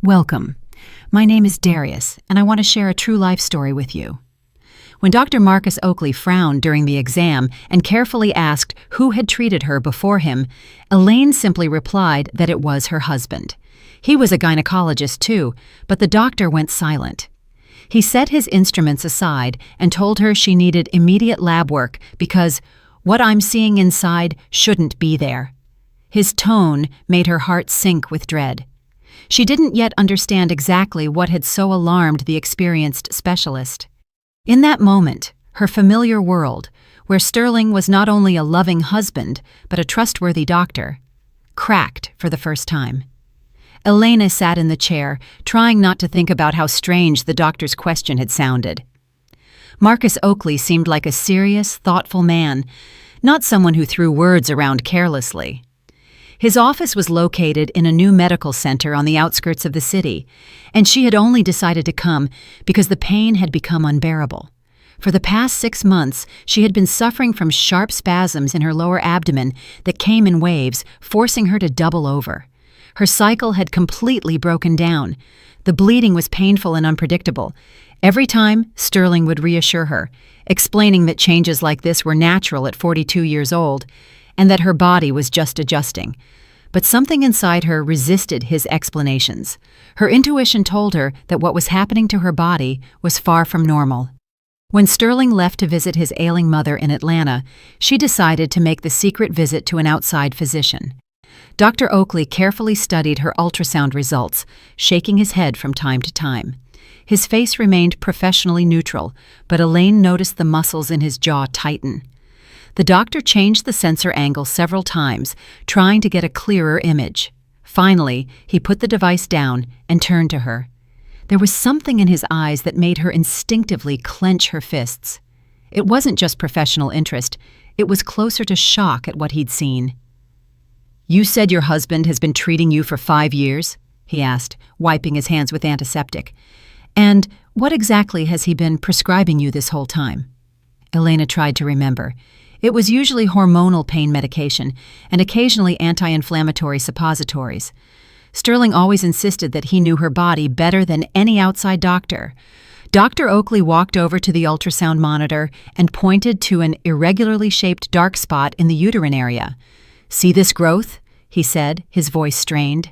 Welcome. My name is Darius, and I want to share a true life story with you. When Dr. Marcus Oakley frowned during the exam and carefully asked who had treated her before him, Elaine simply replied that it was her husband. He was a gynecologist too, but the doctor went silent. He set his instruments aside and told her she needed immediate lab work because what I'm seeing inside shouldn't be there. His tone made her heart sink with dread. She didn't yet understand exactly what had so alarmed the experienced specialist. In that moment, her familiar world, where Sterling was not only a loving husband but a trustworthy doctor, cracked for the first time. Elena sat in the chair, trying not to think about how strange the doctor's question had sounded. Marcus Oakley seemed like a serious, thoughtful man, not someone who threw words around carelessly. His office was located in a new medical center on the outskirts of the city, and she had only decided to come because the pain had become unbearable. For the past 6 months, she had been suffering from sharp spasms in her lower abdomen that came in waves, forcing her to double over. Her cycle had completely broken down. The bleeding was painful and unpredictable. Every time, Sterling would reassure her, explaining that changes like this were natural at 42 years old, and that her body was just adjusting. But something inside her resisted his explanations. Her intuition told her that what was happening to her body was far from normal. When Sterling left to visit his ailing mother in Atlanta, she decided to make the secret visit to an outside physician. Dr. Oakley carefully studied her ultrasound results, shaking his head from time to time. His face remained professionally neutral, but Elaine noticed the muscles in his jaw tighten. The doctor changed the sensor angle several times, trying to get a clearer image. Finally, he put the device down and turned to her. There was something in his eyes that made her instinctively clench her fists. It wasn't just professional interest, it was closer to shock at what he'd seen. "You said your husband has been treating you for 5 years?" he asked, wiping his hands with antiseptic. "And what exactly has he been prescribing you this whole time?" Elena tried to remember. It was usually hormonal pain medication and occasionally anti-inflammatory suppositories. Sterling always insisted that he knew her body better than any outside doctor. Dr. Oakley walked over to the ultrasound monitor and pointed to an irregularly shaped dark spot in the uterine area. "See this growth?" he said, his voice strained.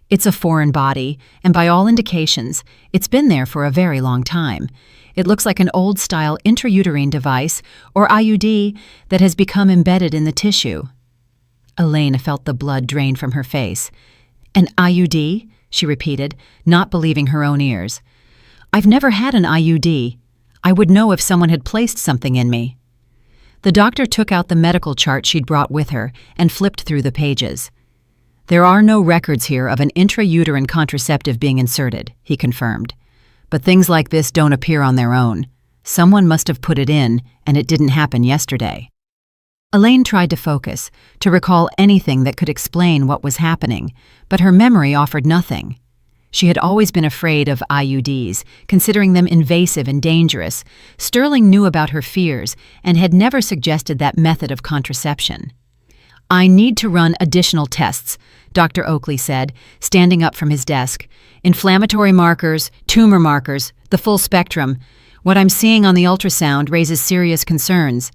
"It's a foreign body, and by all indications, it's been there for a very long time. It looks like an old-style intrauterine device, or IUD, that has become embedded in the tissue." Elena felt the blood drain from her face. "An IUD?" she repeated, not believing her own ears. "I've never had an IUD. I would know if someone had placed something in me." The doctor took out the medical chart she'd brought with her and flipped through the pages. "There are no records here of an intrauterine contraceptive being inserted," he confirmed. "But things like this don't appear on their own. Someone must have put it in, and it didn't happen yesterday." Elaine tried to focus, to recall anything that could explain what was happening, but her memory offered nothing. She had always been afraid of IUDs, considering them invasive and dangerous. Sterling knew about her fears and had never suggested that method of contraception. "I need to run additional tests," Dr. Oakley said, standing up from his desk. "Inflammatory markers, tumor markers, the full spectrum. What I'm seeing on the ultrasound raises serious concerns.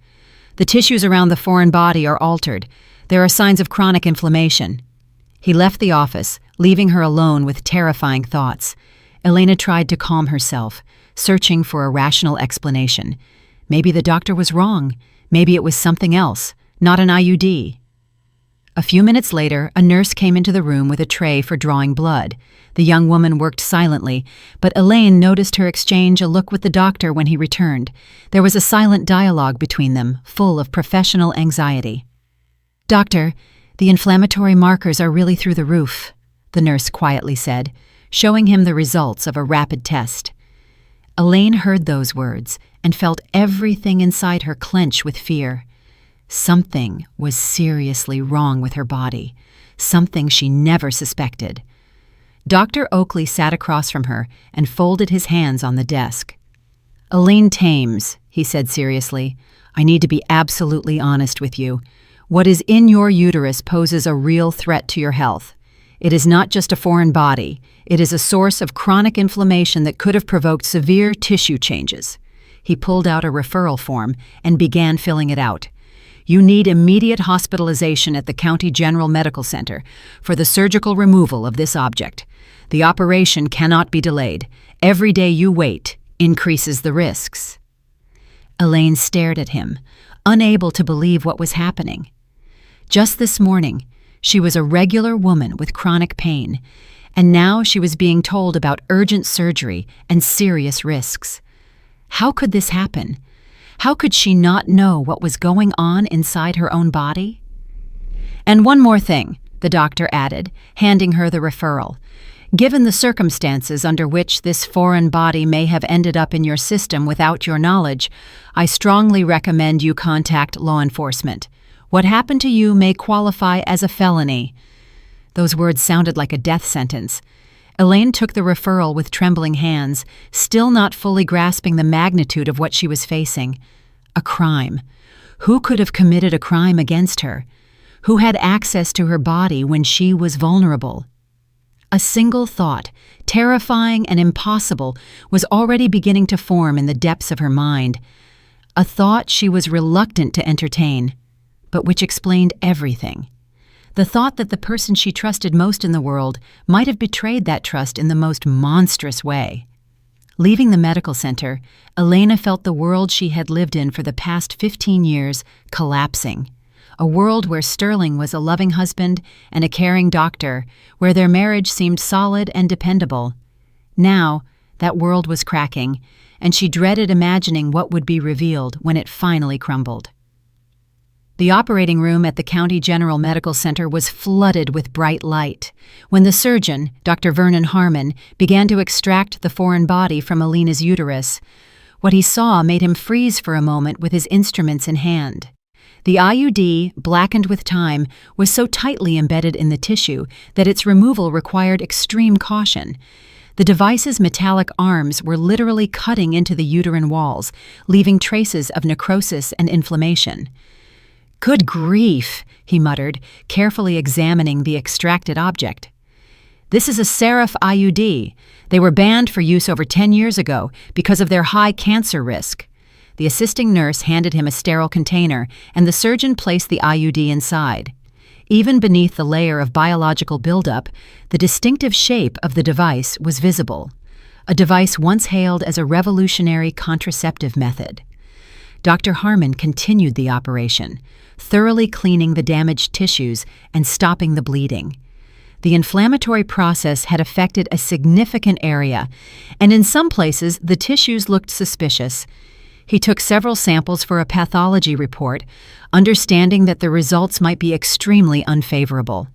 The tissues around the foreign body are altered. There are signs of chronic inflammation." He left the office, leaving her alone with terrifying thoughts. Elena tried to calm herself, searching for a rational explanation. Maybe the doctor was wrong. Maybe it was something else, not an IUD. A few minutes later, a nurse came into the room with a tray for drawing blood. The young woman worked silently, but Elaine noticed her exchange a look with the doctor when he returned. There was a silent dialogue between them, full of professional anxiety. "Doctor, the inflammatory markers are really through the roof," the nurse quietly said, showing him the results of a rapid test. Elaine heard those words and felt everything inside her clench with fear. Something was seriously wrong with her body, something she never suspected. Dr. Oakley sat across from her and folded his hands on the desk. "Elaine Thames," he said seriously, "I need to be absolutely honest with you. What is in your uterus poses a real threat to your health. It is not just a foreign body. It is a source of chronic inflammation that could have provoked severe tissue changes. He pulled out a referral form and began filling it out. You need immediate hospitalization at the County General Medical Center for the surgical removal of this object. The operation cannot be delayed. Every day you wait increases the risks. Elaine stared at him, unable to believe what was happening. Just this morning, she was a regular woman with chronic pain, and now she was being told about urgent surgery and serious risks. How could this happen? How could she not know what was going on inside her own body? And one more thing, the doctor added, handing her the referral. Given the circumstances under which this foreign body may have ended up in your system without your knowledge, I strongly recommend you contact law enforcement. What happened to you may qualify as a felony. Those words sounded like a death sentence. Elaine took the referral with trembling hands, still not fully grasping the magnitude of what she was facing. A crime. Who could have committed a crime against her? Who had access to her body when she was vulnerable? A single thought, terrifying and impossible, was already beginning to form in the depths of her mind. A thought she was reluctant to entertain, but which explained everything. The thought that the person she trusted most in the world might have betrayed that trust in the most monstrous way. Leaving the medical center, Elena felt the world she had lived in for the past 15 years collapsing. A world where Sterling was a loving husband and a caring doctor, where their marriage seemed solid and dependable. Now, that world was cracking, and she dreaded imagining what would be revealed when it finally crumbled. The operating room at the County General Medical Center was flooded with bright light. When the surgeon, Dr. Vernon Harmon, began to extract the foreign body from Elena's uterus, what he saw made him freeze for a moment with his instruments in hand. The IUD, blackened with time, was so tightly embedded in the tissue that its removal required extreme caution. The device's metallic arms were literally cutting into the uterine walls, leaving traces of necrosis and inflammation. "Good grief," he muttered, carefully examining the extracted object. "This is a Seraph IUD. They were banned for use over 10 years ago because of their high cancer risk." The assisting nurse handed him a sterile container, and the surgeon placed the IUD inside. Even beneath the layer of biological buildup, the distinctive shape of the device was visible, a device once hailed as a revolutionary contraceptive method. Dr. Harmon continued the operation, thoroughly cleaning the damaged tissues and stopping the bleeding. The inflammatory process had affected a significant area, and in some places the tissues looked suspicious. He took several samples for a pathology report, understanding that the results might be extremely unfavorable.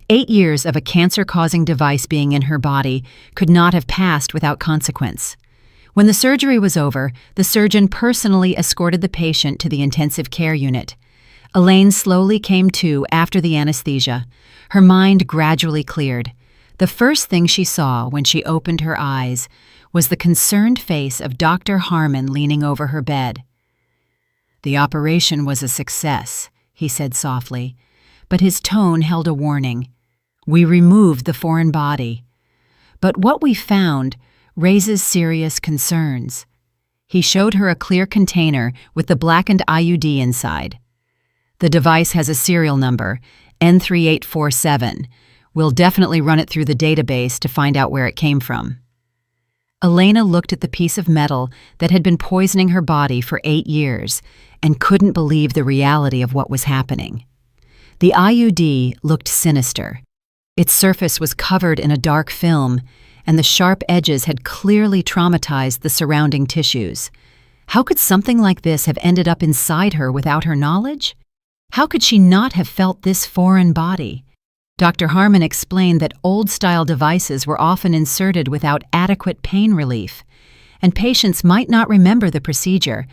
8 years of a cancer-causing device being in her body could not have passed without consequence. When the surgery was over, the surgeon personally escorted the patient to the intensive care unit. Elaine slowly came to after the anesthesia. Her mind gradually cleared. The first thing she saw when she opened her eyes was the concerned face of Dr. Harmon leaning over her bed. "The operation was a success," he said softly, but his tone held a warning. "We removed the foreign body. But what we found raises serious concerns." He showed her a clear container with the blackened IUD inside. "The device has a serial number, N3847. We'll definitely run it through the database to find out where it came from." Elena looked at the piece of metal that had been poisoning her body for 8 years and couldn't believe the reality of what was happening. The IUD looked sinister. Its surface was covered in a dark film, and the sharp edges had clearly traumatized the surrounding tissues. How could something like this have ended up inside her without her knowledge? How could she not have felt this foreign body? Dr. Harmon explained that old-style devices were often inserted without adequate pain relief, and patients might not remember the procedure,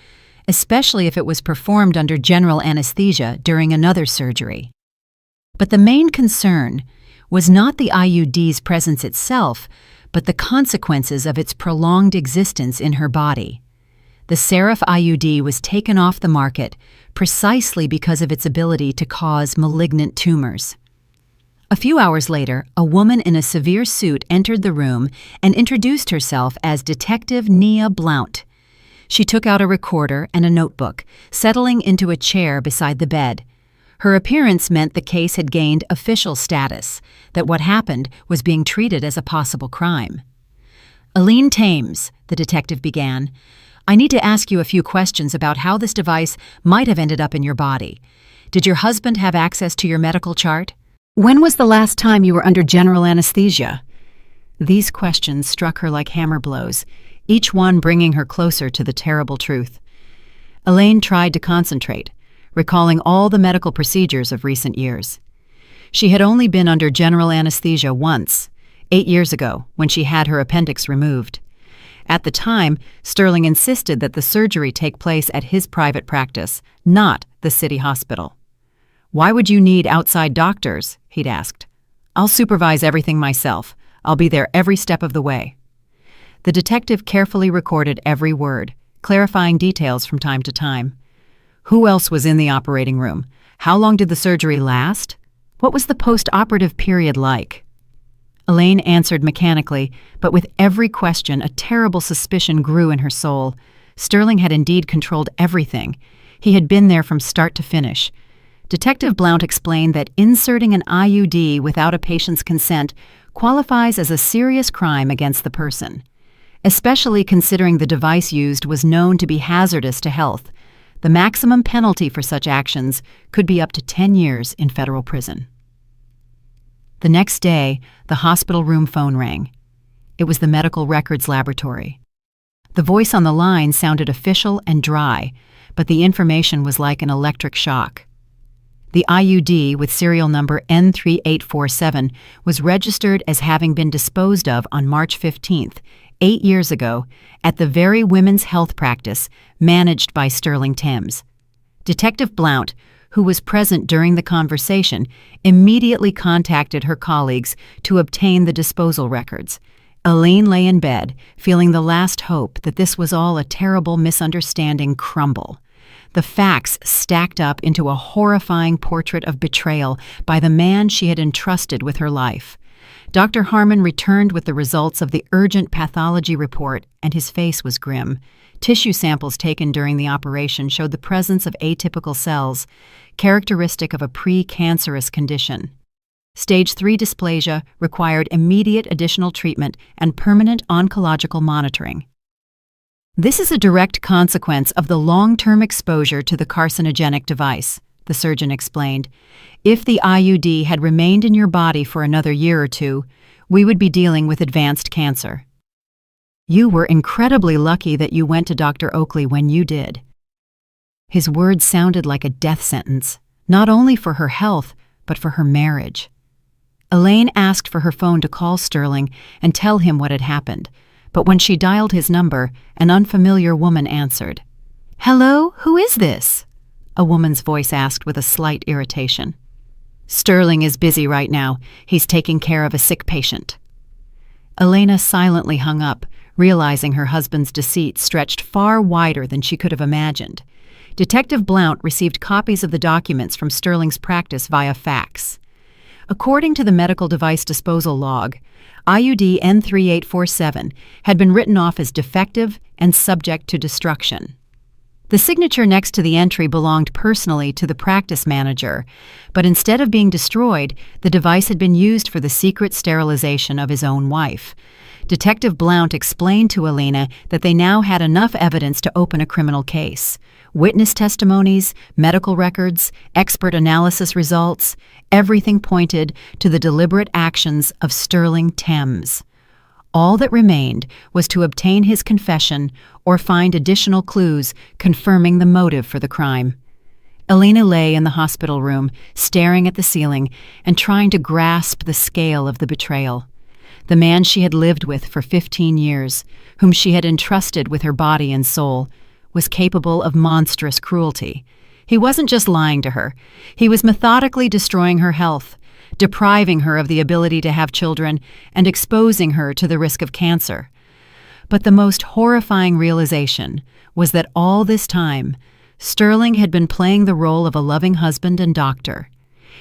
especially if it was performed under general anesthesia during another surgery. But the main concern was not the IUD's presence itself, but the consequences of its prolonged existence in her body. The Seraph IUD was taken off the market precisely because of its ability to cause malignant tumors. A few hours later, a woman in a severe suit entered the room and introduced herself as Detective Nia Blount. She took out a recorder and a notebook, settling into a chair beside the bed. Her appearance meant the case had gained official status, that what happened was being treated as a possible crime. "Aline Thames," the detective began, "I need to ask you a few questions about how this device might have ended up in your body. Did your husband have access to your medical chart? When was the last time you were under general anesthesia?" These questions struck her like hammer blows, each one bringing her closer to the terrible truth. Elaine tried to concentrate, recalling all the medical procedures of recent years. She had only been under general anesthesia once, 8 years ago, when she had her appendix removed. At the time, Sterling insisted that the surgery take place at his private practice, not the city hospital. "Why would you need outside doctors?" he'd asked. "I'll supervise everything myself. I'll be there every step of the way." The detective carefully recorded every word, clarifying details from time to time. Who else was in the operating room? How long did the surgery last? What was the post-operative period like? Elaine answered mechanically, but with every question a terrible suspicion grew in her soul. Sterling had indeed controlled everything. He had been there from start to finish. Detective Blount explained that inserting an IUD without a patient's consent qualifies as a serious crime against the person, especially considering the device used was known to be hazardous to health. The maximum penalty for such actions could be up to 10 years in federal prison. The next day, the hospital room phone rang. It was the Medical Records Laboratory. The voice on the line sounded official and dry, but the information was like an electric shock. The IUD, with serial number N3847, was registered as having been disposed of on March 15th, 8 years ago, at the very women's health practice managed by Sterling Thames. Detective Blount, who was present during the conversation, immediately contacted her colleagues to obtain the disposal records. Elaine lay in bed, feeling the last hope that this was all a terrible misunderstanding crumble. The facts stacked up into a horrifying portrait of betrayal by the man she had entrusted with her life. Dr. Harmon returned with the results of the urgent pathology report, and his face was grim. Tissue samples taken during the operation showed the presence of atypical cells, characteristic of a pre-cancerous condition. Stage 3 dysplasia required immediate additional treatment and permanent oncological monitoring. "This is a direct consequence of the long-term exposure to the carcinogenic device," the surgeon explained. "If the IUD had remained in your body for another year or two, we would be dealing with advanced cancer. You were incredibly lucky that you went to Dr. Oakley when you did." His words sounded like a death sentence, not only for her health, but for her marriage. Elaine asked for her phone to call Sterling and tell him what had happened, but when she dialed his number, an unfamiliar woman answered. "Hello, who is this?" a woman's voice asked with a slight irritation. "Sterling is busy right now. He's taking care of a sick patient." Elena silently hung up, realizing her husband's deceit stretched far wider than she could have imagined. Detective Blount received copies of the documents from Sterling's practice via fax. According to the medical device disposal log, IUD N3847 had been written off as defective and subject to destruction. The signature next to the entry belonged personally to the practice manager, but instead of being destroyed, the device had been used for the secret sterilization of his own wife. Detective Blount explained to Elena that they now had enough evidence to open a criminal case. Witness testimonies, medical records, expert analysis results, everything pointed to the deliberate actions of Sterling Thames. All that remained was to obtain his confession or find additional clues confirming the motive for the crime. Elena lay in the hospital room, staring at the ceiling and trying to grasp the scale of the betrayal. The man she had lived with for 15 years, whom she had entrusted with her body and soul, was capable of monstrous cruelty. He wasn't just lying to her. He was methodically destroying her health, depriving her of the ability to have children, and exposing her to the risk of cancer. But the most horrifying realization was that all this time, Sterling had been playing the role of a loving husband and doctor.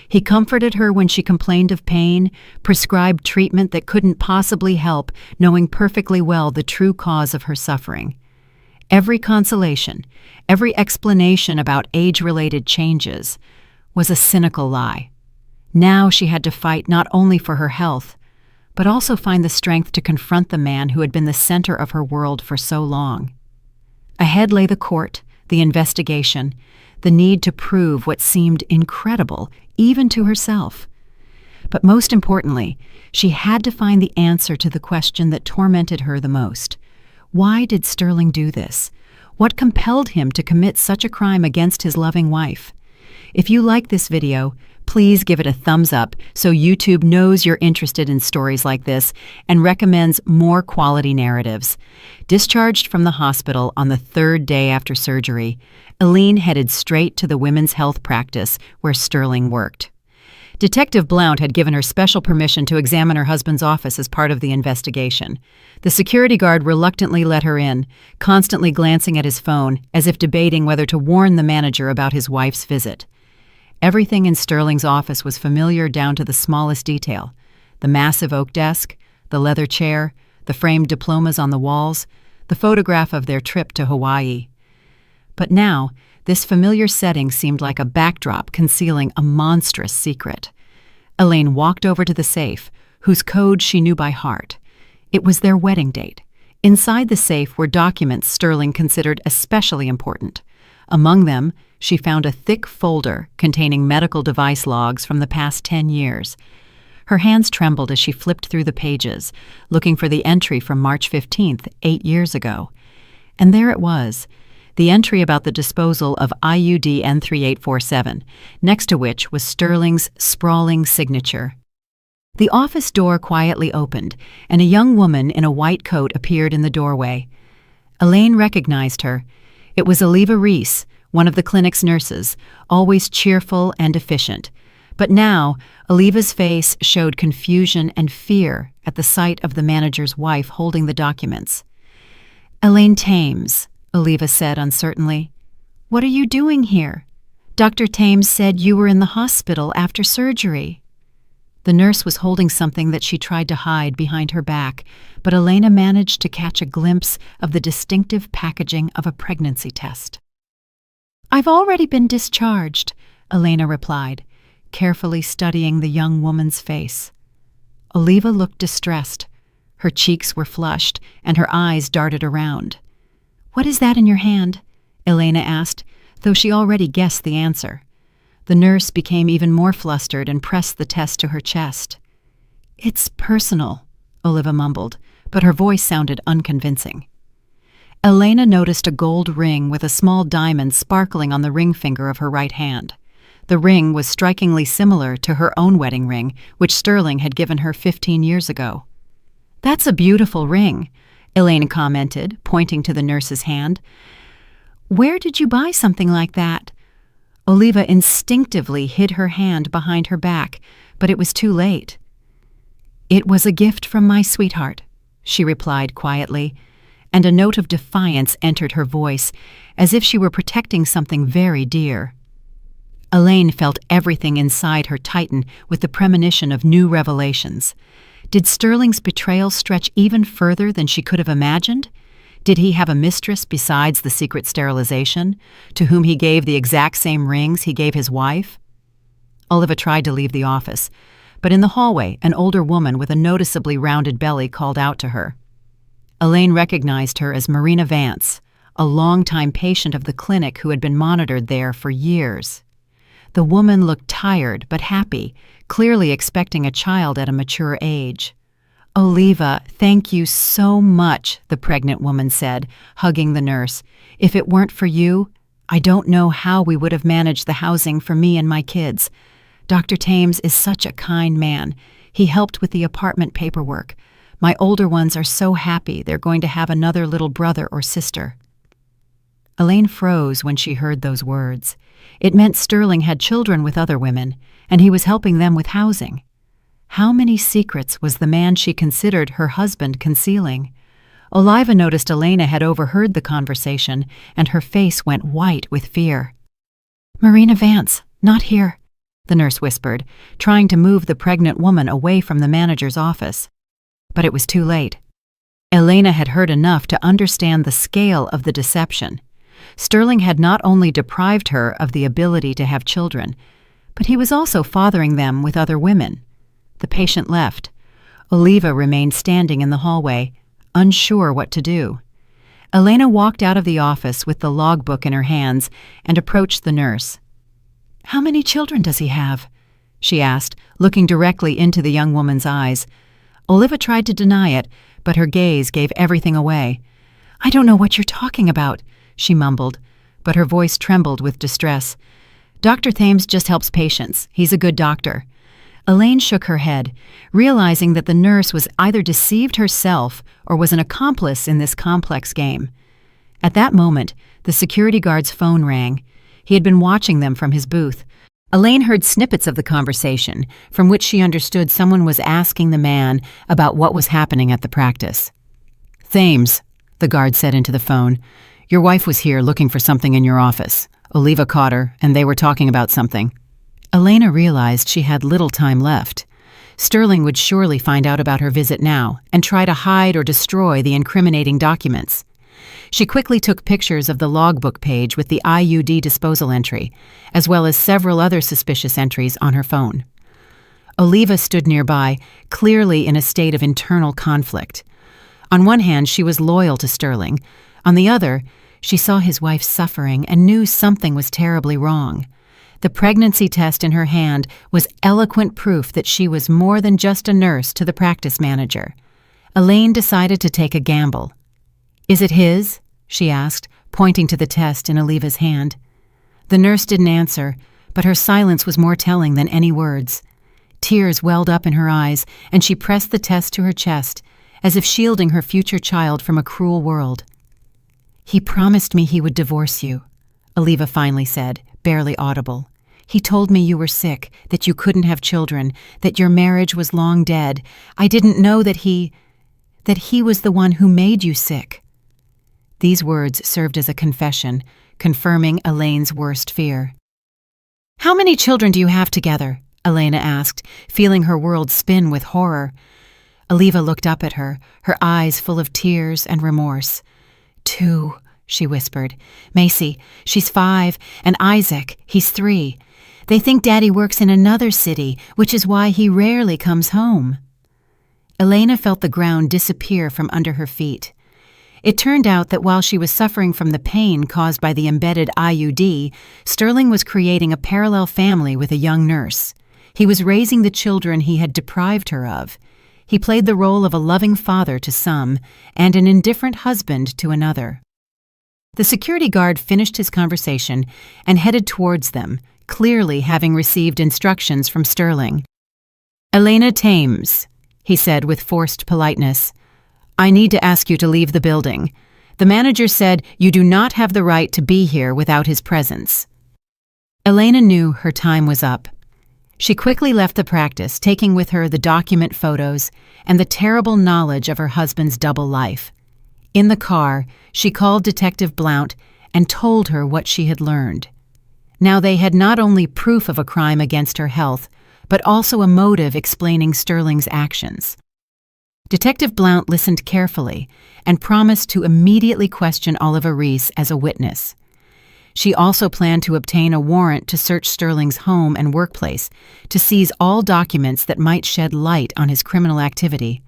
He comforted her when she complained of pain, prescribed treatment that couldn't possibly help, knowing perfectly well the true cause of her suffering. Every consolation, every explanation about age-related changes was a cynical lie. Now she had to fight not only for her health, but also find the strength to confront the man who had been the center of her world for so long. Ahead lay the court, the investigation, the need to prove what seemed incredible, even to herself. But most importantly, she had to find the answer to the question that tormented her the most. Why did Sterling do this? What compelled him to commit such a crime against his loving wife? If you like this video, please give it a thumbs up so YouTube knows you're interested in stories like this and recommends more quality narratives. Discharged from the hospital on the third day after surgery, Eileen headed straight to the women's health practice where Sterling worked. Detective Blount had given her special permission to examine her husband's office as part of the investigation. The security guard reluctantly let her in, constantly glancing at his phone as if debating whether to warn the manager about his wife's visit. Everything in Sterling's office was familiar down to the smallest detail. The massive oak desk, the leather chair, the framed diplomas on the walls, the photograph of their trip to Hawaii. But now, this familiar setting seemed like a backdrop concealing a monstrous secret. Elaine walked over to the safe, whose code she knew by heart. It was their wedding date. Inside the safe were documents Sterling considered especially important. Among them, she found a thick folder containing medical device logs from the past 10 years. Her hands trembled as she flipped through the pages, looking for the entry from March 15th, 8 years ago. And there it was, the entry about the disposal of IUD N3847, next to which was Sterling's sprawling signature. The office door quietly opened, and a young woman in a white coat appeared in the doorway. Elaine recognized her. It was Oliva Reese, one of the clinic's nurses, always cheerful and efficient. But now, Oliva's face showed confusion and fear at the sight of the manager's wife holding the documents. "Elaine Thames," Oliva said uncertainly. "What are you doing here? Dr. Thames said you were in the hospital after surgery." The nurse was holding something that she tried to hide behind her back, but Elena managed to catch a glimpse of the distinctive packaging of a pregnancy test. "I've already been discharged," Elena replied, carefully studying the young woman's face. Oliva looked distressed. Her cheeks were flushed, and her eyes darted around. "What is that in your hand?" Elena asked, though she already guessed the answer. The nurse became even more flustered and pressed the test to her chest. "It's personal," Oliva mumbled, but her voice sounded unconvincing. Elena noticed a gold ring with a small diamond sparkling on the ring finger of her right hand. The ring was strikingly similar to her own wedding ring, which Sterling had given her 15 years ago. "That's a beautiful ring," Elaine commented, pointing to the nurse's hand. "Where did you buy something like that?" Oliva instinctively hid her hand behind her back, but it was too late. "It was a gift from my sweetheart," she replied quietly, and a note of defiance entered her voice, as if she were protecting something very dear. Elaine felt everything inside her tighten with the premonition of new revelations. Did Sterling's betrayal stretch even further than she could have imagined? Did he have a mistress besides the secret sterilization, to whom he gave the exact same rings he gave his wife? Oliva tried to leave the office, but in the hallway, an older woman with a noticeably rounded belly called out to her. Elaine recognized her as Marina Vance, a longtime patient of the clinic who had been monitored there for years. The woman looked tired but happy, clearly expecting a child at a mature age. "Oliva, thank you so much," the pregnant woman said, hugging the nurse. "If it weren't for you, I don't know how we would have managed the housing for me and my kids. Dr. Thames is such a kind man. He helped with the apartment paperwork. My older ones are so happy they're going to have another little brother or sister." Elaine froze when she heard those words. It meant Sterling had children with other women, and he was helping them with housing. How many secrets was the man she considered her husband concealing? Oliva noticed Elena had overheard the conversation, and her face went white with fear. "Marina Vance, not here. the nurse whispered, trying to move the pregnant woman away from the manager's office. But it was too late. Elena had heard enough to understand the scale of the deception. Sterling had not only deprived her of the ability to have children, but he was also fathering them with other women. The patient left. Oliva remained standing in the hallway, unsure what to do. Elena walked out of the office with the logbook in her hands and approached the nurse. "How many children does he have?" she asked, looking directly into the young woman's eyes. Oliva tried to deny it, but her gaze gave everything away. "I don't know what you're talking about," she mumbled, but her voice trembled with distress. "Dr. Thames just helps patients. He's a good doctor." Elaine shook her head, realizing that the nurse was either deceived herself or was an accomplice in this complex game. At that moment, the security guard's phone rang. He had been watching them from his booth. Elaine heard snippets of the conversation, from which she understood someone was asking the man about what was happening at the practice. "Thames," the guard said into the phone, "your wife was here looking for something in your office. Oliva caught her, and they were talking about something." Elena realized she had little time left. Sterling would surely find out about her visit now and try to hide or destroy the incriminating documents. She quickly took pictures of the logbook page with the IUD disposal entry, as well as several other suspicious entries on her phone. Oliva stood nearby, clearly in a state of internal conflict. On one hand, she was loyal to Sterling. On the other, she saw his wife suffering and knew something was terribly wrong. The pregnancy test in her hand was eloquent proof that she was more than just a nurse to the practice manager. Elaine decided to take a gamble. "Is it his?" she asked, pointing to the test in Oliva's hand. The nurse didn't answer, but her silence was more telling than any words. Tears welled up in her eyes, and she pressed the test to her chest, as if shielding her future child from a cruel world. "He promised me he would divorce you," Oliva finally said, barely audible. "He told me you were sick, that you couldn't have children, that your marriage was long dead. I didn't know that he was the one who made you sick." These words served as a confession, confirming Elaine's worst fear. "How many children do you have together?" Elena asked, feeling her world spin with horror. Oliva looked up at her, her eyes full of tears and remorse. "2, she whispered. "Macy, she's 5, and Isaac, he's 3. They think Daddy works in another city, which is why he rarely comes home." Elena felt the ground disappear from under her feet. It turned out that while she was suffering from the pain caused by the embedded IUD, Sterling was creating a parallel family with a young nurse. He was raising the children he had deprived her of. He played the role of a loving father to some and an indifferent husband to another. The security guard finished his conversation and headed towards them, clearly having received instructions from Sterling. "Elena Thames," he said with forced politeness, "I need to ask you to leave the building. The manager said you do not have the right to be here without his presence." Elena knew her time was up. She quickly left the practice, taking with her the document photos and the terrible knowledge of her husband's double life. In the car, she called Detective Blount and told her what she had learned. Now they had not only proof of a crime against her health, but also a motive explaining Sterling's actions. Detective Blount listened carefully and promised to immediately question Oliva Reese as a witness. She also planned to obtain a warrant to search Sterling's home and workplace to seize all documents that might shed light on his criminal activity.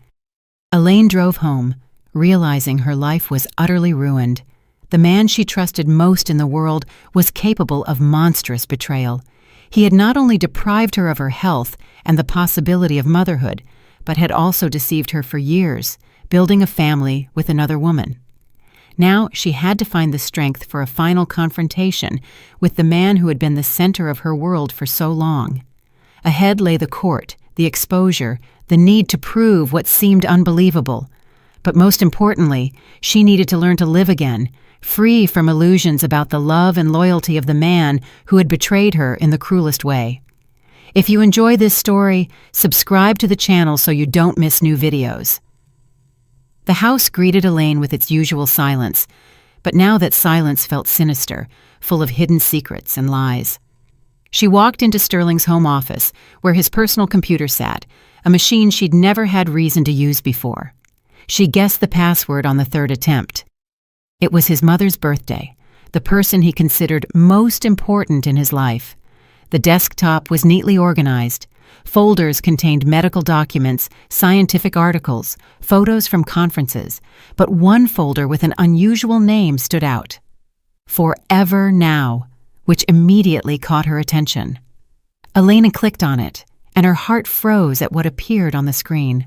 Elaine drove home, realizing her life was utterly ruined. The man she trusted most in the world was capable of monstrous betrayal. He had not only deprived her of her health and the possibility of motherhood, but had also deceived her for years, building a family with another woman. Now she had to find the strength for a final confrontation with the man who had been the center of her world for so long. Ahead lay the court, the exposure, the need to prove what seemed unbelievable. But most importantly, she needed to learn to live again, free from illusions about the love and loyalty of the man who had betrayed her in the cruelest way. If you enjoy this story, subscribe to the channel so you don't miss new videos. The house greeted Elaine with its usual silence, but now that silence felt sinister, full of hidden secrets and lies. She walked into Sterling's home office, where his personal computer sat, a machine she'd never had reason to use before. She guessed the password on the third attempt. It was his mother's birthday, the person he considered most important in his life. The desktop was neatly organized. Folders contained medical documents, scientific articles, photos from conferences, but one folder with an unusual name stood out. Forever Now, which immediately caught her attention. Elena clicked on it, and her heart froze at what appeared on the screen.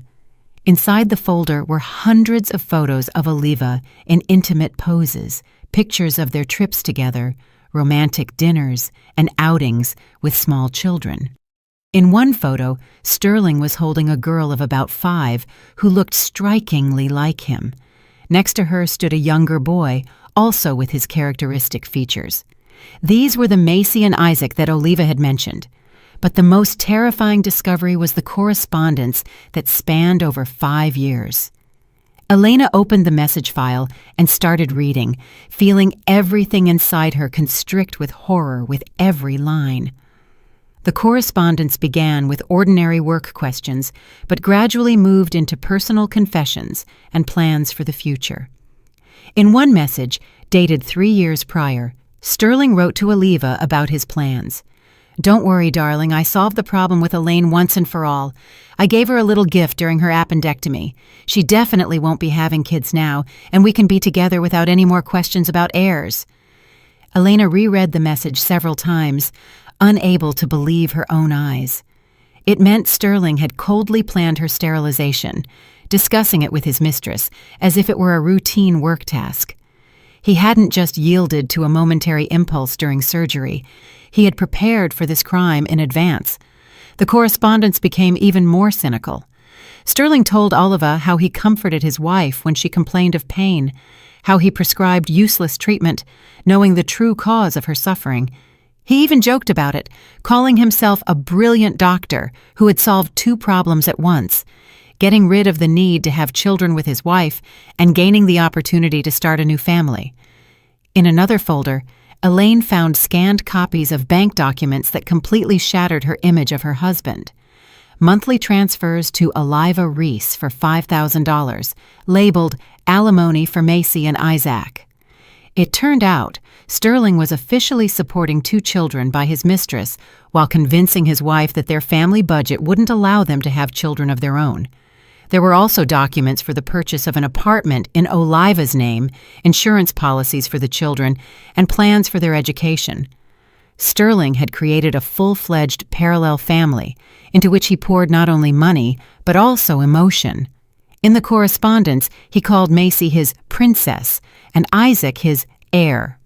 Inside the folder were hundreds of photos of Oliva in intimate poses, pictures of their trips together, romantic dinners, and outings with small children. In one photo, Sterling was holding a girl of about 5 who looked strikingly like him. Next to her stood a younger boy, also with his characteristic features. These were the Macy and Isaac that Oliva had mentioned. But the most terrifying discovery was the correspondence that spanned over 5 years. Elena opened the message file and started reading, feeling everything inside her constrict with horror with every line. The correspondence began with ordinary work questions, but gradually moved into personal confessions and plans for the future. In one message, dated 3 years prior, Sterling wrote to Oliva about his plans. "Don't worry, darling, I solved the problem with Elaine once and for all. I gave her a little gift during her appendectomy. She definitely won't be having kids now, and we can be together without any more questions about heirs." Elena reread the message several times, unable to believe her own eyes. It meant Sterling had coldly planned her sterilization, discussing it with his mistress, as if it were a routine work task. He hadn't just yielded to a momentary impulse during surgery. He had prepared for this crime in advance. The correspondence became even more cynical. Sterling told Oliva how he comforted his wife when she complained of pain, how he prescribed useless treatment, knowing the true cause of her suffering. He even joked about it, calling himself a brilliant doctor who had solved 2 problems at once, getting rid of the need to have children with his wife and gaining the opportunity to start a new family. In another folder, Elaine found scanned copies of bank documents that completely shattered her image of her husband. Monthly transfers to Oliva Reese for $5,000, labeled alimony for Macy and Isaac. It turned out Sterling was officially supporting 2 children by his mistress while convincing his wife that their family budget wouldn't allow them to have children of their own. There were also documents for the purchase of an apartment in Oliva's name, insurance policies for the children, and plans for their education. Sterling had created a full-fledged parallel family into which he poured not only money, but also emotion. In the correspondence, he called Macy his princess and Isaac his heir.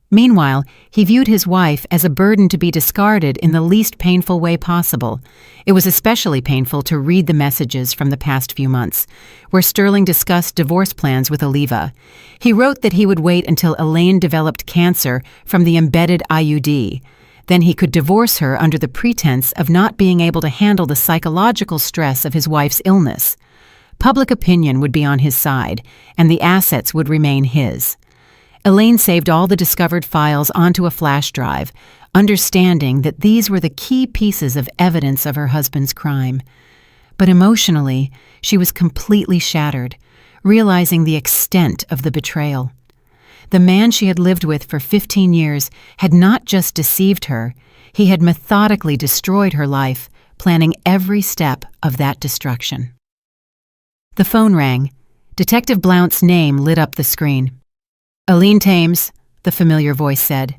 Meanwhile, he viewed his wife as a burden to be discarded in the least painful way possible. It was especially painful to read the messages from the past few months, where Sterling discussed divorce plans with Oliva. He wrote that he would wait until Elaine developed cancer from the embedded IUD. Then he could divorce her under the pretense of not being able to handle the psychological stress of his wife's illness. Public opinion would be on his side, and the assets would remain his. Elaine saved all the discovered files onto a flash drive, understanding that these were the key pieces of evidence of her husband's crime. But emotionally, she was completely shattered, realizing the extent of the betrayal. The man she had lived with for 15 years had not just deceived her, he had methodically destroyed her life, planning every step of that destruction. The phone rang. Detective Blount's name lit up the screen. "Aline Thames," the familiar voice said.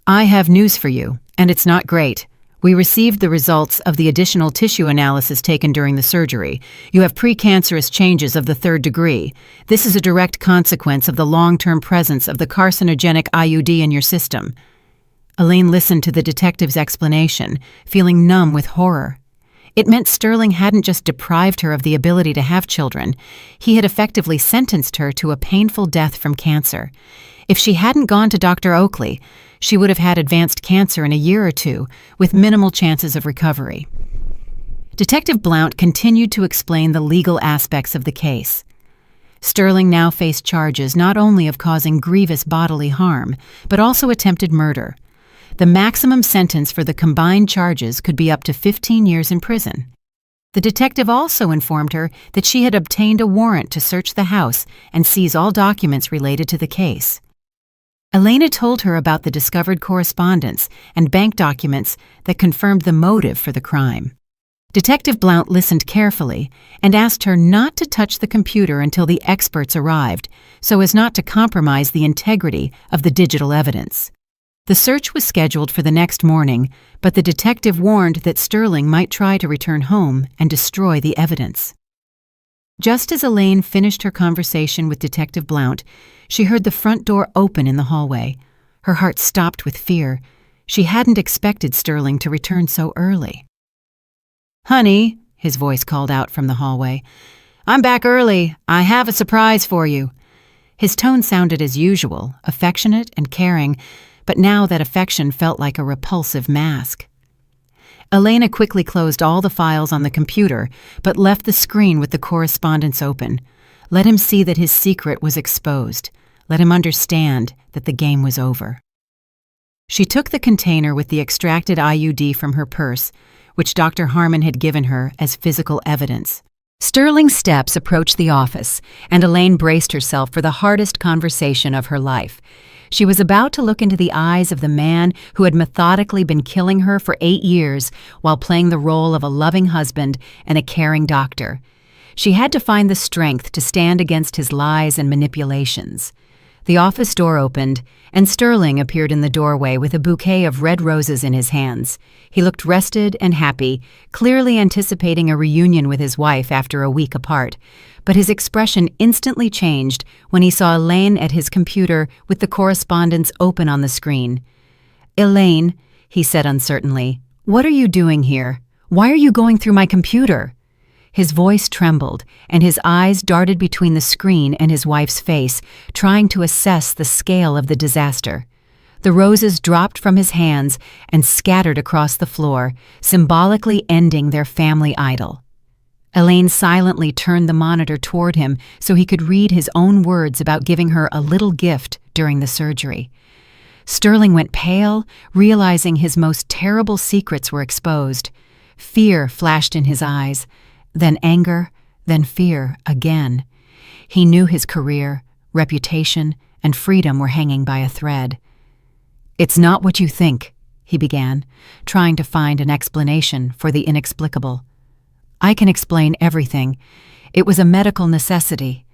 "I have news for you, and it's not great. We received the results of the additional tissue analysis taken during the surgery. You have precancerous changes of the 3rd degree. This is a direct consequence of the long-term presence of the carcinogenic IUD in your system." Elaine listened to the detective's explanation, feeling numb with horror. It meant Sterling hadn't just deprived her of the ability to have children. He had effectively sentenced her to a painful death from cancer. If she hadn't gone to Dr. Oakley, she would have had advanced cancer in a year or 2, with minimal chances of recovery. Detective Blount continued to explain the legal aspects of the case. Sterling now faced charges not only of causing grievous bodily harm, but also attempted murder. The maximum sentence for the combined charges could be up to 15 years in prison. The detective also informed her that she had obtained a warrant to search the house and seize all documents related to the case. Elena told her about the discovered correspondence and bank documents that confirmed the motive for the crime. Detective Blount listened carefully and asked her not to touch the computer until the experts arrived, so as not to compromise the integrity of the digital evidence. The search was scheduled for the next morning, but the detective warned that Sterling might try to return home and destroy the evidence. Just as Elaine finished her conversation with Detective Blount, she heard the front door open in the hallway. Her heart stopped with fear. She hadn't expected Sterling to return so early. "Honey," his voice called out from the hallway, "I'm back early. I have a surprise for you." His tone sounded as usual, affectionate and caring, but now that affection felt like a repulsive mask. Elena quickly closed all the files on the computer, but left the screen with the correspondence open. Let him see that his secret was exposed. Let him understand that the game was over. She took the container with the extracted IUD from her purse, which Dr. Harmon had given her as physical evidence. Sterling's steps approached the office, and Elaine braced herself for the hardest conversation of her life. She was about to look into the eyes of the man who had methodically been killing her for 8 years while playing the role of a loving husband and a caring doctor. She had to find the strength to stand against his lies and manipulations. The office door opened, and Sterling appeared in the doorway with a bouquet of red roses in his hands. He looked rested and happy, clearly anticipating a reunion with his wife after a week apart. But his expression instantly changed when he saw Elaine at his computer with the correspondence open on the screen. "Elaine," he said uncertainly, "what are you doing here? Why are you going through my computer?" His voice trembled, and his eyes darted between the screen and his wife's face, trying to assess the scale of the disaster. The roses dropped from his hands and scattered across the floor, symbolically ending their family idyll. Elaine silently turned the monitor toward him so he could read his own words about giving her a little gift during the surgery. Sterling went pale, realizing his most terrible secrets were exposed. Fear flashed in his eyes. Then anger, then fear again. He knew his career, reputation, and freedom were hanging by a thread. "It's not what you think," he began, trying to find an explanation for the inexplicable. "I can explain everything. It was a medical necessity.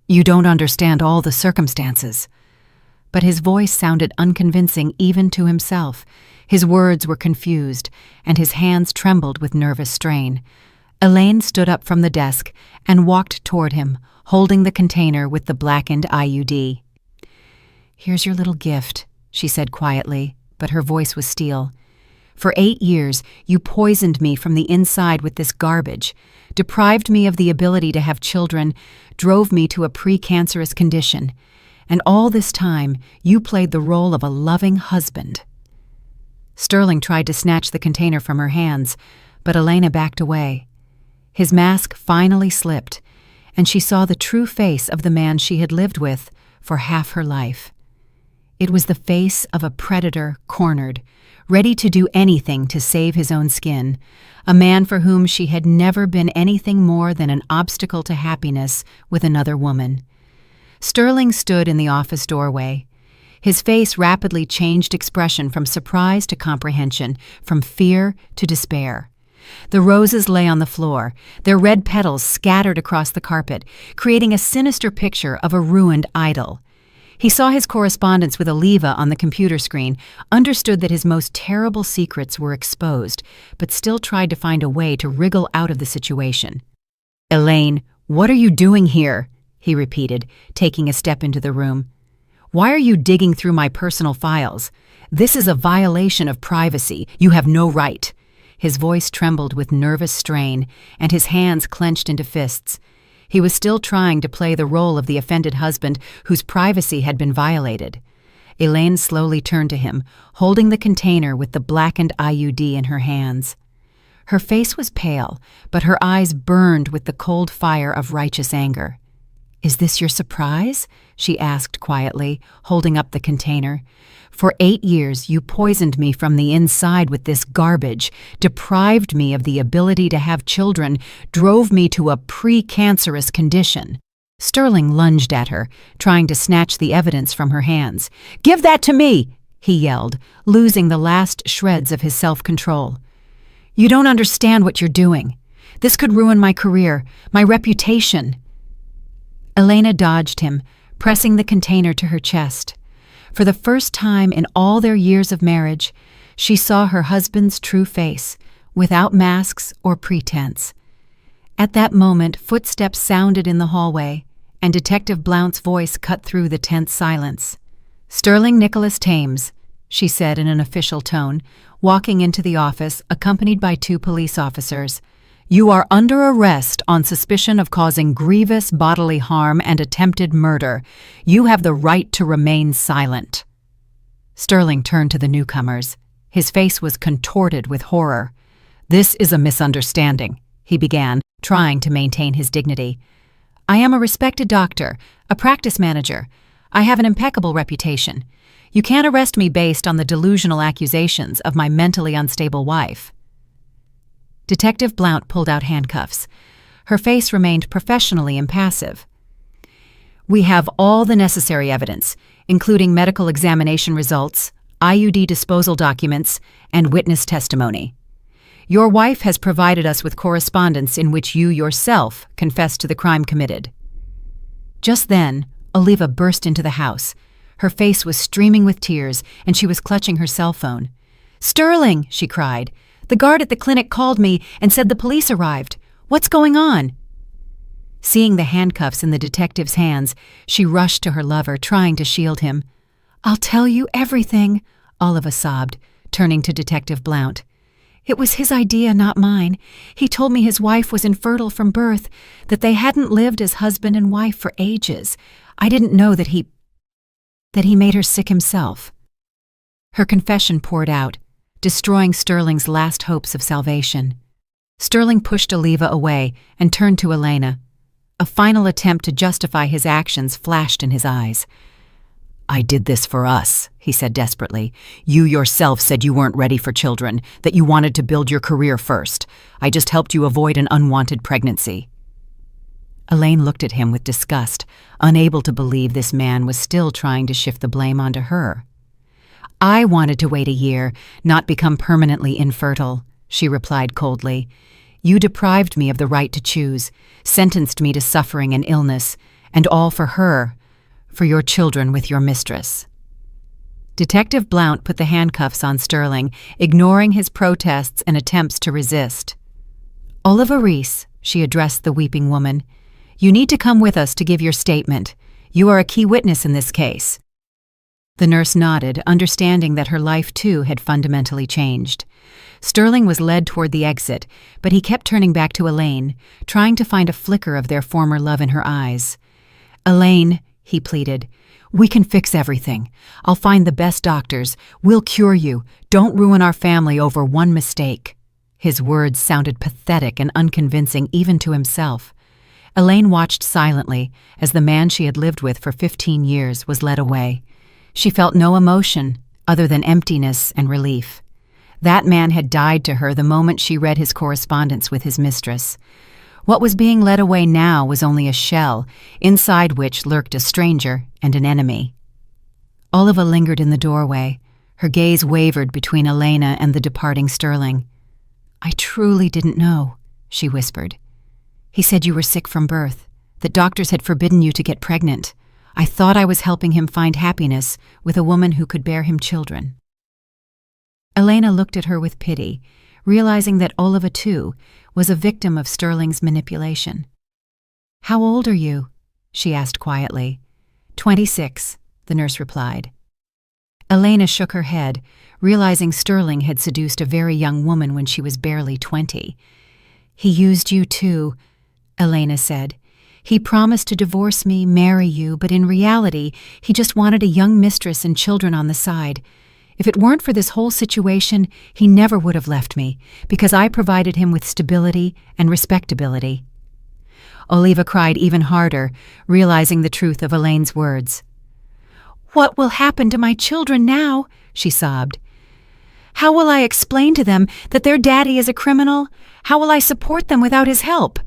You don't understand all the circumstances." But his voice sounded unconvincing even to himself. His words were confused, and his hands trembled with nervous strain. Elaine stood up from the desk and walked toward him, holding the container with the blackened IUD. "Here's your little gift," she said quietly, but her voice was steel. "For 8 years, you poisoned me from the inside with this garbage, deprived me of the ability to have children, drove me to a precancerous condition. And all this time, you played the role of a loving husband." Sterling tried to snatch the container from her hands, but Elena backed away. His mask finally slipped, and she saw the true face of the man she had lived with for half her life. It was the face of a predator cornered, ready to do anything to save his own skin, a man for whom she had never been anything more than an obstacle to happiness with another woman. Sterling stood in the office doorway. His face rapidly changed expression from surprise to comprehension, from fear to despair. The roses lay on the floor, their red petals scattered across the carpet, creating a sinister picture of a ruined idol. He saw his correspondence with Oliva on the computer screen, understood that his most terrible secrets were exposed, but still tried to find a way to wriggle out of the situation. "Elaine, what are you doing here?" he repeated, taking a step into the room. "Why are you digging through my personal files? This is a violation of privacy. You have no right." His voice trembled with nervous strain, and his hands clenched into fists. He was still trying to play the role of the offended husband whose privacy had been violated. Elaine slowly turned to him, holding the container with the blackened IUD in her hands. Her face was pale, but her eyes burned with the cold fire of righteous anger. "Is this your surprise?" she asked quietly, holding up the container. "For 8 years you poisoned me from the inside with this garbage, deprived me of the ability to have children, drove me to a pre-cancerous condition." Sterling lunged at her, trying to snatch the evidence from her hands. "Give that to me!" he yelled, losing the last shreds of his self-control. "You don't understand what you're doing. This could ruin my career, my reputation." Elena dodged him, pressing the container to her chest. For the first time in all their years of marriage, she saw her husband's true face, without masks or pretense. At that moment, footsteps sounded in the hallway, and Detective Blount's voice cut through the tense silence. "Sterling Nicholas Thames," she said in an official tone, walking into the office accompanied by 2 police officers. "You are under arrest on suspicion of causing grievous bodily harm and attempted murder. You have the right to remain silent." Sterling turned to the newcomers. His face was contorted with horror. "This is a misunderstanding," he began, trying to maintain his dignity. "I am a respected doctor, a practice manager. I have an impeccable reputation. You can't arrest me based on the delusional accusations of my mentally unstable wife." Detective Blount pulled out handcuffs. Her face remained professionally impassive. "We have all the necessary evidence, including medical examination results, IUD disposal documents, and witness testimony. Your wife has provided us with correspondence in which you yourself confessed to the crime committed." Just then, Oliva burst into the house. Her face was streaming with tears, and she was clutching her cell phone. "Sterling!" she cried. "The guard at the clinic called me and said the police arrived. What's going on?" Seeing the handcuffs in the detective's hands, she rushed to her lover, trying to shield him. "I'll tell you everything," Oliva sobbed, turning to Detective Blount. "It was his idea, not mine. He told me his wife was infertile from birth, that they hadn't lived as husband and wife for ages. I didn't know that he made her sick himself." Her confession poured out, destroying Sterling's last hopes of salvation. Sterling pushed Oliva away and turned to Elena. A final attempt to justify his actions flashed in his eyes. "I did this for us," he said desperately. "You yourself said you weren't ready for children, that you wanted to build your career first. I just helped you avoid an unwanted pregnancy." Elaine looked at him with disgust, unable to believe this man was still trying to shift the blame onto her. "I wanted to wait a year, not become permanently infertile," she replied coldly. "You deprived me of the right to choose, sentenced me to suffering and illness, and all for her, for your children with your mistress." Detective Blount put the handcuffs on Sterling, ignoring his protests and attempts to resist. "Oliva Reese," she addressed the weeping woman, "you need to come with us to give your statement. You are a key witness in this case." The nurse nodded, understanding that her life too had fundamentally changed. Sterling was led toward the exit, but he kept turning back to Elaine, trying to find a flicker of their former love in her eyes. "Elaine," he pleaded, "we can fix everything. I'll find the best doctors. We'll cure you. Don't ruin our family over one mistake." His words sounded pathetic and unconvincing even to himself. Elaine watched silently as the man she had lived with for 15 years was led away. She felt no emotion other than emptiness and relief. That man had died to her the moment she read his correspondence with his mistress. What was being led away now was only a shell, inside which lurked a stranger and an enemy. Oliva lingered in the doorway. Her gaze wavered between Elena and the departing Sterling. "I truly didn't know," she whispered. "He said you were sick from birth, that doctors had forbidden you to get pregnant. I thought I was helping him find happiness with a woman who could bear him children." Elena looked at her with pity, realizing that Oliva, too, was a victim of Sterling's manipulation. "How old are you?" she asked quietly. 26, the nurse replied. Elena shook her head, realizing Sterling had seduced a very young woman when she was barely 20. "He used you too," Elena said. "He promised to divorce me, marry you, but in reality, he just wanted a young mistress and children on the side. If it weren't for this whole situation, he never would have left me, because I provided him with stability and respectability." Oliva cried even harder, realizing the truth of Elaine's words. "What will happen to my children now?" she sobbed. "How will I explain to them that their daddy is a criminal? How will I support them without his help?"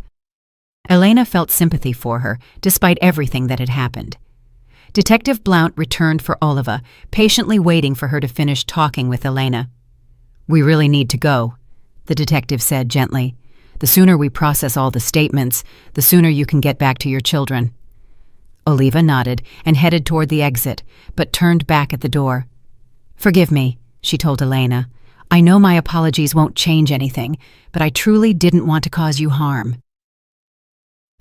Elena felt sympathy for her, despite everything that had happened. Detective Blount returned for Oliva, patiently waiting for her to finish talking with Elena. "We really need to go," the detective said gently. "The sooner we process all the statements, the sooner you can get back to your children." Oliva nodded and headed toward the exit, but turned back at the door. "Forgive me," she told Elena. "I know my apologies won't change anything, but I truly didn't want to cause you harm."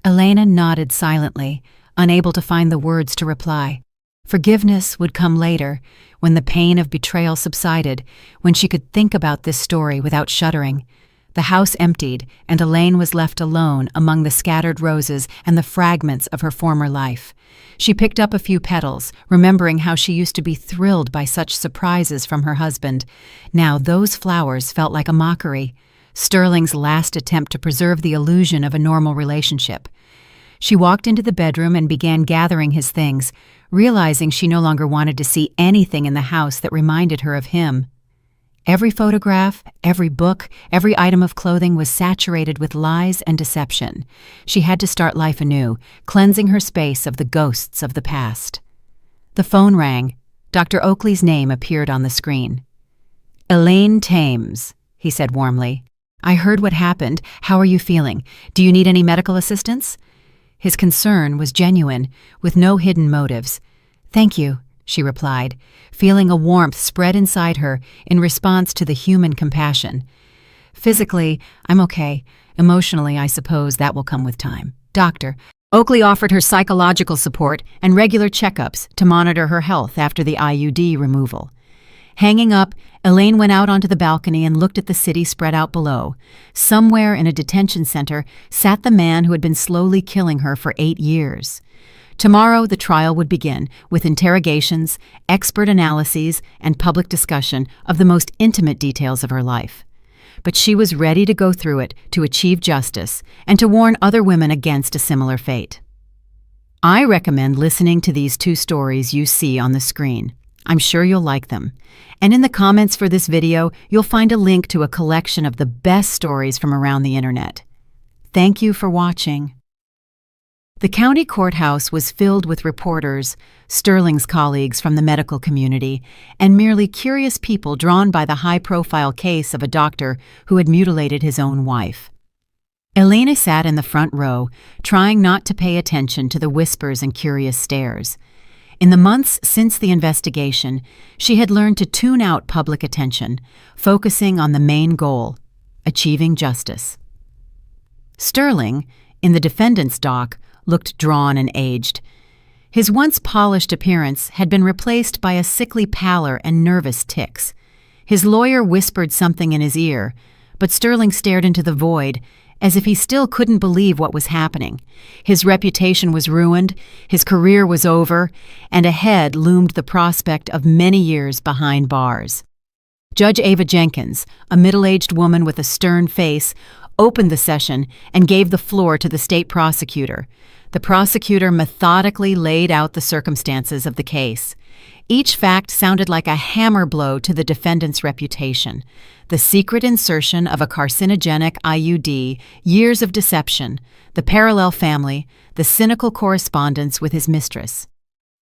Elena nodded silently, unable to find the words to reply. Forgiveness would come later, when the pain of betrayal subsided, when she could think about this story without shuddering. The house emptied, and Elaine was left alone among the scattered roses and the fragments of her former life. She picked up a few petals, remembering how she used to be thrilled by such surprises from her husband. Now those flowers felt like a mockery, Sterling's last attempt to preserve the illusion of a normal relationship. She walked into the bedroom and began gathering his things, realizing she no longer wanted to see anything in the house that reminded her of him. Every photograph, every book, every item of clothing was saturated with lies and deception. She had to start life anew, cleansing her space of the ghosts of the past. The phone rang. Dr. Oakley's name appeared on the screen. "Elaine Thames," he said warmly. "I heard what happened. How are you feeling? Do you need any medical assistance?" His concern was genuine, with no hidden motives. "Thank you," she replied, feeling a warmth spread inside her in response to the human compassion. "Physically, I'm okay. Emotionally, I suppose that will come with time." Doctor Oakley offered her psychological support and regular checkups to monitor her health after the IUD removal. Hanging up, Elaine went out onto the balcony and looked at the city spread out below. Somewhere in a detention center sat the man who had been slowly killing her for 8 years. Tomorrow, the trial would begin, with interrogations, expert analyses, and public discussion of the most intimate details of her life. But she was ready to go through it to achieve justice and to warn other women against a similar fate. I recommend listening to these 2 stories you see on the screen. I'm sure you'll like them. And in the comments for this video, you'll find a link to a collection of the best stories from around the internet. Thank you for watching. The county courthouse was filled with reporters, Sterling's colleagues from the medical community, and merely curious people drawn by the high-profile case of a doctor who had mutilated his own wife. Elena sat in the front row, trying not to pay attention to the whispers and curious stares. In the months since the investigation, she had learned to tune out public attention, focusing on the main goal, achieving justice. Sterling, in the defendant's dock, looked drawn and aged. His once polished appearance had been replaced by a sickly pallor and nervous tics. His lawyer whispered something in his ear, but Sterling stared into the void, as if he still couldn't believe what was happening. His reputation was ruined, his career was over, and ahead loomed the prospect of many years behind bars. Judge Ava Jenkins, a middle-aged woman with a stern face, opened the session and gave the floor to the state prosecutor. The prosecutor methodically laid out the circumstances of the case. Each fact sounded like a hammer blow to the defendant's reputation. The secret insertion of a carcinogenic IUD, years of deception, the parallel family, the cynical correspondence with his mistress.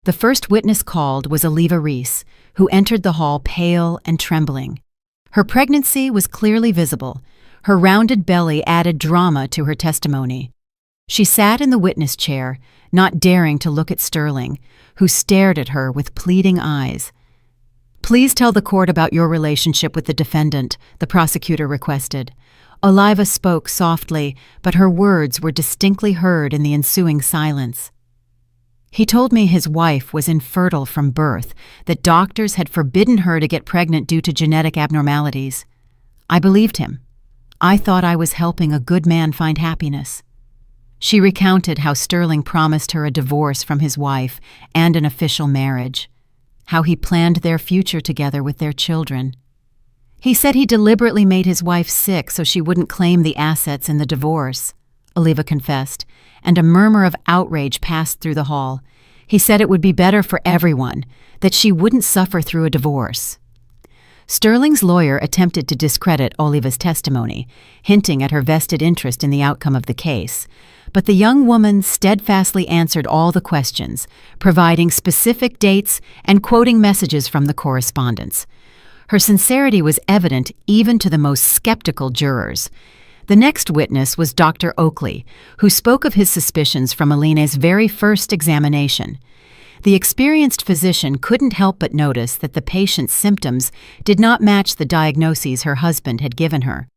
The first witness called was Oliva Reese, who entered the hall pale and trembling. Her pregnancy was clearly visible. Her rounded belly added drama to her testimony. She sat in the witness chair, not daring to look at Sterling, who stared at her with pleading eyes. "Please tell the court about your relationship with the defendant," the prosecutor requested. Oliva spoke softly, but her words were distinctly heard in the ensuing silence. "He told me his wife was infertile from birth, that doctors had forbidden her to get pregnant due to genetic abnormalities. I believed him. I thought I was helping a good man find happiness." She recounted how Sterling promised her a divorce from his wife and an official marriage, how he planned their future together with their children. "He said he deliberately made his wife sick so she wouldn't claim the assets in the divorce," Oliva confessed, and a murmur of outrage passed through the hall. He said it would be better for everyone, that she wouldn't suffer through a divorce. Sterling's lawyer attempted to discredit Oliva's testimony, hinting at her vested interest in the outcome of the case. But the young woman steadfastly answered all the questions, providing specific dates and quoting messages from the correspondence. Her sincerity was evident even to the most skeptical jurors. The next witness was Dr. Oakley, who spoke of his suspicions from Elena's very first examination. The experienced physician couldn't help but notice that the patient's symptoms did not match the diagnoses her husband had given her.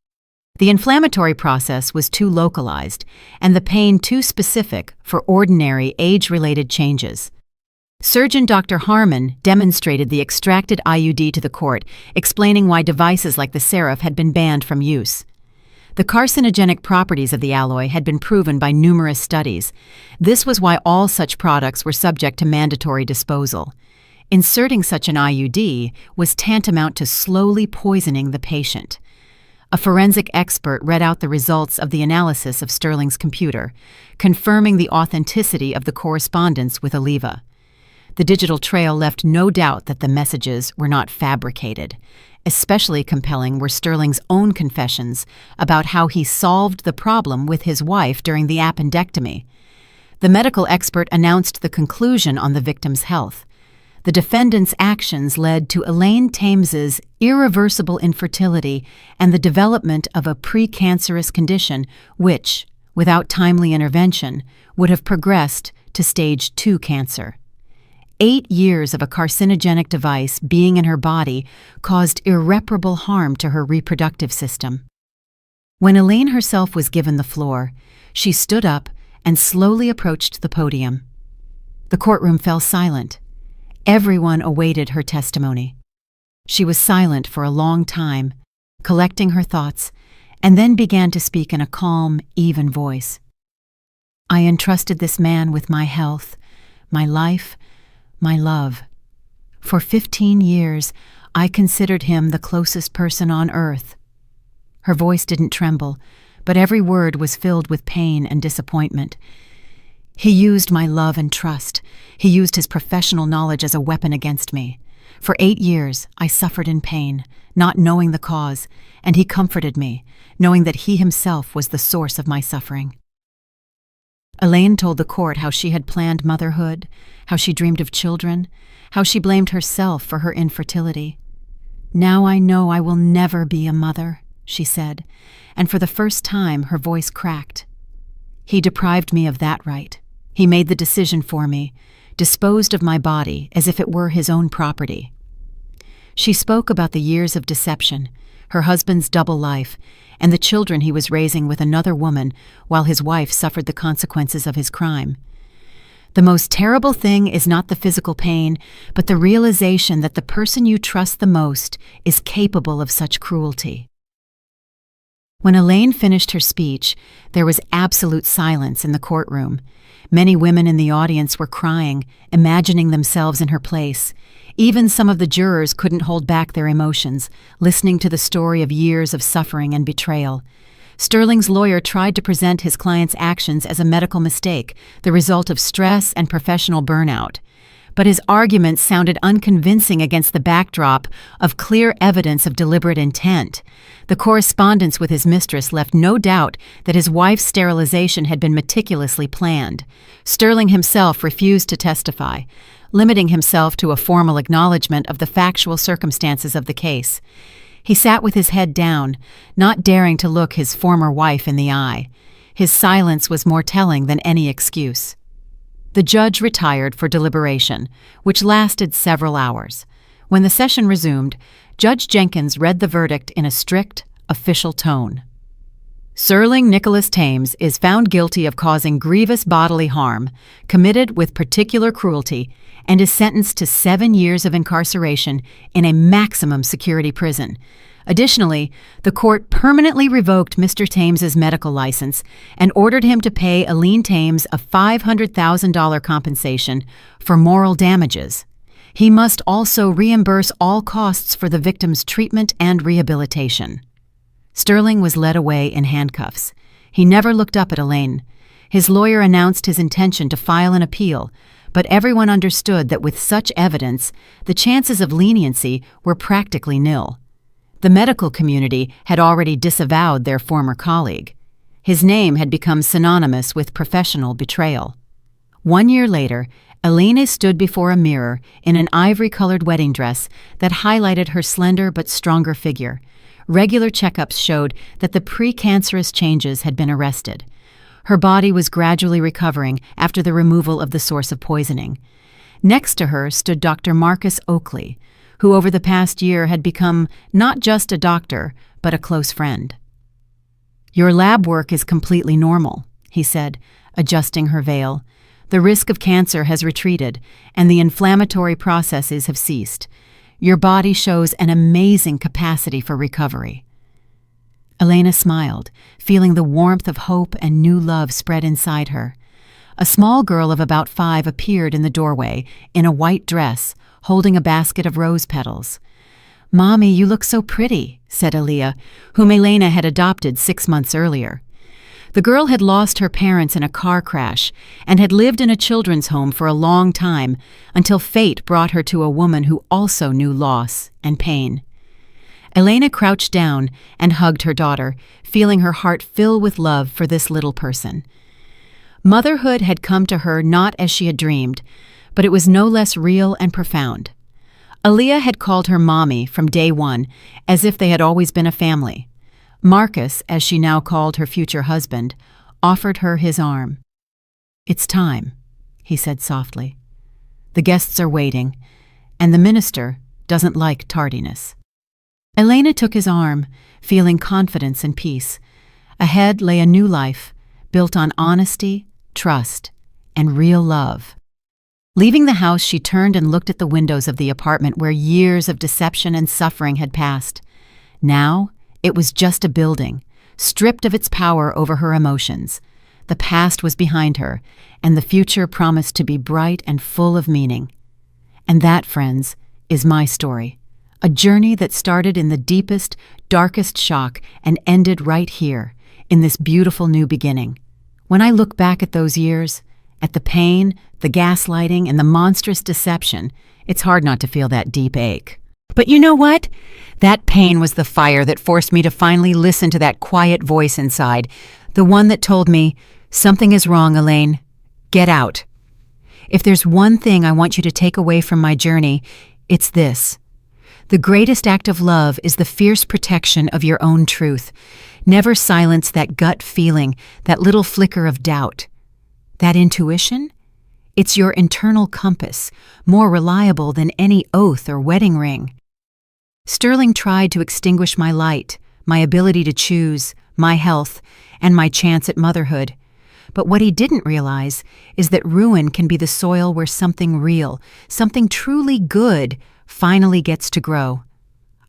The inflammatory process was too localized, and the pain too specific for ordinary age-related changes. Surgeon Dr. Harmon demonstrated the extracted IUD to the court, explaining why devices like the Seraph had been banned from use. The carcinogenic properties of the alloy had been proven by numerous studies. This was why all such products were subject to mandatory disposal. Inserting such an IUD was tantamount to slowly poisoning the patient. A forensic expert read out the results of the analysis of Sterling's computer, confirming the authenticity of the correspondence with Oliva. The digital trail left no doubt that the messages were not fabricated. Especially compelling were Sterling's own confessions about how he solved the problem with his wife during the appendectomy. The medical expert announced the conclusion on the victim's health. The defendant's actions led to Elaine Tames's irreversible infertility and the development of a precancerous condition which, without timely intervention, would have progressed to stage 2 cancer. 8 years of a carcinogenic device being in her body caused irreparable harm to her reproductive system. When Elaine herself was given the floor, she stood up and slowly approached the podium. The courtroom fell silent. Everyone awaited her testimony. She was silent for a long time, collecting her thoughts, and then began to speak in a calm, even voice. "I entrusted this man with my health, my life, my love. For 15 years, I considered him the closest person on earth." Her voice didn't tremble, but every word was filled with pain and disappointment. "He used my love and trust. He used his professional knowledge as a weapon against me. For 8 years, I suffered in pain, not knowing the cause, and he comforted me, knowing that he himself was the source of my suffering." Elaine told the court how she had planned motherhood, how she dreamed of children, how she blamed herself for her infertility. "Now I know I will never be a mother," she said, and for the first time her voice cracked. "He deprived me of that right. He made the decision for me, disposed of my body as if it were his own property." She spoke about the years of deception, her husband's double life, and the children he was raising with another woman while his wife suffered the consequences of his crime. "The most terrible thing is not the physical pain, but the realization that the person you trust the most is capable of such cruelty." When Elaine finished her speech, there was absolute silence in the courtroom. Many women in the audience were crying, imagining themselves in her place. Even some of the jurors couldn't hold back their emotions, listening to the story of years of suffering and betrayal. Sterling's lawyer tried to present his client's actions as a medical mistake, the result of stress and professional burnout. But his arguments sounded unconvincing against the backdrop of clear evidence of deliberate intent. The correspondence with his mistress left no doubt that his wife's sterilization had been meticulously planned. Sterling himself refused to testify, limiting himself to a formal acknowledgement of the factual circumstances of the case. He sat with his head down, not daring to look his former wife in the eye. His silence was more telling than any excuse. The judge retired for deliberation, which lasted several hours. When the session resumed, Judge Jenkins read the verdict in a strict, official tone. "Sterling Nicholas Thames is found guilty of causing grievous bodily harm, committed with particular cruelty, and is sentenced to 7 years of incarceration in a maximum security prison. Additionally, the court permanently revoked Mr. Thames's medical license and ordered him to pay Elaine Thames a $500,000 compensation for moral damages. He must also reimburse all costs for the victim's treatment and rehabilitation." Sterling was led away in handcuffs. He never looked up at Elaine. His lawyer announced his intention to file an appeal, but everyone understood that with such evidence, the chances of leniency were practically nil. The medical community had already disavowed their former colleague. His name had become synonymous with professional betrayal. 1 year later, Elena stood before a mirror in an ivory-colored wedding dress that highlighted her slender but stronger figure. Regular checkups showed that the precancerous changes had been arrested. Her body was gradually recovering after the removal of the source of poisoning. Next to her stood Dr. Marcus Oakley, who over the past year had become not just a doctor, but a close friend. "Your lab work is completely normal," he said, adjusting her veil. "The risk of cancer has retreated, and the inflammatory processes have ceased. Your body shows an amazing capacity for recovery." Elena smiled, feeling the warmth of hope and new love spread inside her. A small girl of about 5 appeared in the doorway, in a white dress, holding a basket of rose petals. "Mommy, you look so pretty," said Aaliyah, whom Elena had adopted 6 months earlier. The girl had lost her parents in a car crash and had lived in a children's home for a long time until fate brought her to a woman who also knew loss and pain. Elena crouched down and hugged her daughter, feeling her heart fill with love for this little person. Motherhood had come to her not as she had dreamed, but it was no less real and profound. Aaliyah had called her mommy from day one, as if they had always been a family. Marcus, as she now called her future husband, offered her his arm. "It's time," he said softly. "The guests are waiting, and the minister doesn't like tardiness." Elena took his arm, feeling confidence and peace. Ahead lay a new life, built on honesty, trust, and real love. Leaving the house, she turned and looked at the windows of the apartment where years of deception and suffering had passed. Now, it was just a building, stripped of its power over her emotions. The past was behind her, and the future promised to be bright and full of meaning. And that, friends, is my story. A journey that started in the deepest, darkest shock and ended right here, in this beautiful new beginning. When I look back at those years, at the pain, the gaslighting, and the monstrous deception, it's hard not to feel that deep ache. But you know what? That pain was the fire that forced me to finally listen to that quiet voice inside, the one that told me, "Something is wrong, Elaine. Get out." If there's one thing I want you to take away from my journey, it's this. The greatest act of love is the fierce protection of your own truth. Never silence that gut feeling, that little flicker of doubt. That intuition? It's your internal compass, more reliable than any oath or wedding ring. Sterling tried to extinguish my light, my ability to choose, my health, and my chance at motherhood. But what he didn't realize is that ruin can be the soil where something real, something truly good, finally gets to grow.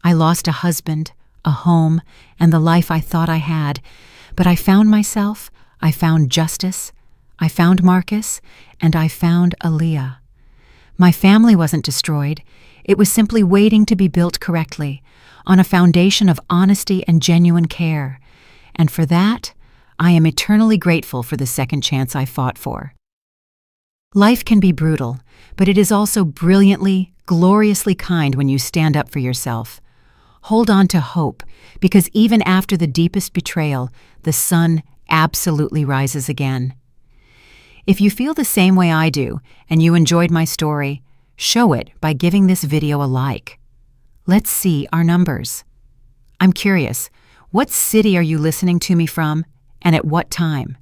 I lost a husband, a home, and the life I thought I had, but I found myself, I found justice, I found Marcus, and I found Aaliyah. My family wasn't destroyed. It was simply waiting to be built correctly, on a foundation of honesty and genuine care. And for that, I am eternally grateful for the second chance I fought for. Life can be brutal, but it is also brilliantly, gloriously kind when you stand up for yourself. Hold on to hope, because even after the deepest betrayal, the sun absolutely rises again. If you feel the same way I do, and you enjoyed my story, show it by giving this video a like. Let's see our numbers. I'm curious, what city are you listening to me from, and at what time?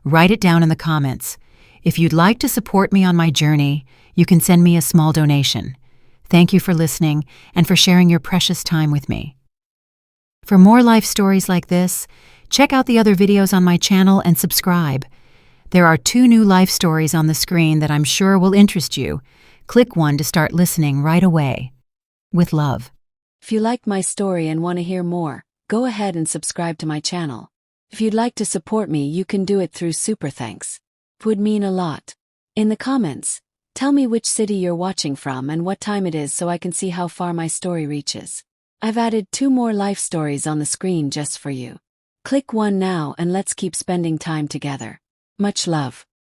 Write it down in the comments. If you'd like to support me on my journey, you can send me a small donation. Thank you for listening and for sharing your precious time with me. For more life stories like this, check out the other videos on my channel and subscribe. There are 2 new life stories on the screen that I'm sure will interest you. Click one to start listening right away. With love. If you liked my story and want to hear more, go ahead and subscribe to my channel. If you'd like to support me, you can do it through Super Thanks. It would mean a lot. In the comments, tell me which city you're watching from and what time it is so I can see how far my story reaches. I've added 2 more life stories on the screen just for you. Click one now and let's keep spending time together. Much love.